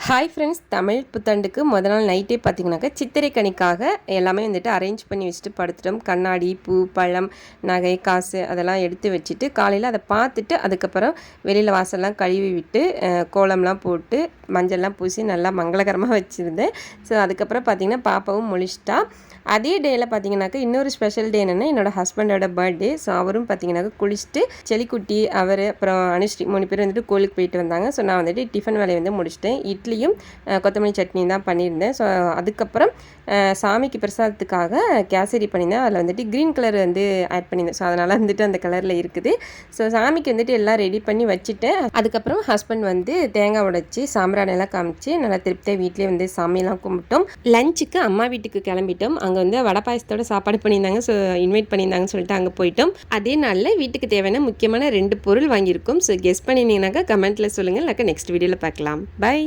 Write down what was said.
Hi friends, Tamil புத்தாண்டுக்கு முத நாள் நைட்டே பார்த்தீங்கன்னாக்கா சித்திரை கனிக்காக எல்லாமே வந்துட்டு அரேஞ்ச் பண்ணி வச்சுட்டு படுத்துட்டோம். கண்ணாடி, பூ, பழம், நகை, காசு அதெல்லாம் எடுத்து வச்சுட்டு காலையில் அதை பார்த்துட்டு அதுக்கப்புறம் வெளியில் வாசல்லாம் கழுவி விட்டு கோலம்லாம் போட்டு மஞ்சள்லாம் பூசி நல்லா மங்களகரமாக வச்சுருந்தேன். ஸோ அதுக்கப்புறம் பார்த்திங்கன்னா பாப்பாவும் முழிச்சிட்டா. அதே டேயில் பார்த்தீங்கன்னாக்கா இன்னொரு ஸ்பெஷல் டே என்னென்னா என்னோடய ஹஸ்பண்டோட பர்த்டே. ஸோ அவரும் பார்த்தீங்கன்னாக்கா குளிச்சுட்டு செலிக்குட்டி அவர் அப்புறம் அனுஸ்ரீ 3 பேர் வந்துட்டு கோயிலுக்கு போயிட்டு வந்தாங்க. ஸோ நான் வந்துட்டு டிஃபன் வேலையை வந்து முடிச்சிட்டேன். இட்லியும் கொத்தமல்லி சட்னியும் தான் பண்ணியிருந்தேன். ஸோ அதுக்கப்புறம் சாமிக்கு பிரசாதத்துக்காக கேசரி பண்ணியிருந்தேன். அதில் வந்துட்டு க்ரீன் கலர் வந்து ஆட் பண்ணியிருந்தேன். ஸோ அதனால் வந்துட்டு அந்த கலரில் இருக்குது. ஸோ சாமிக்கு வந்துட்டு எல்லாம் ரெடி பண்ணி வச்சுட்டேன். அதுக்கப்புறம் ஹஸ்பண்ட் வந்து தேங்காய் உடைச்சி சாம்பிராணெல்லாம் காமிச்சு நல்லா திருப்தியாக வீட்லேயே வந்து சாமியெல்லாம் கும்பிட்டோம். லஞ்சுக்கு அம்மா வீட்டுக்கு கிளம்பிட்டோம். அங்கே வந்து வடை பாயசத்தோட சாப்பாடு பண்ணியிருந்தாங்க. ஸோ இன்வைட் பண்ணியிருந்தாங்கன்னு சொல்லிட்டு அங்கே போயிட்டோம். அதே நாளில் வீட்டுக்கு தேவையான முக்கியமான 2 பொருள் வாங்கியிருக்கோம். ஸோ கெஸ் பண்ணியிருந்தீங்கன்னாக்கா கமெண்ட்டில் சொல்லுங்கள். இல்லைக்கா நெக்ஸ்ட் வீடியோவில் பார்க்கலாம். பை.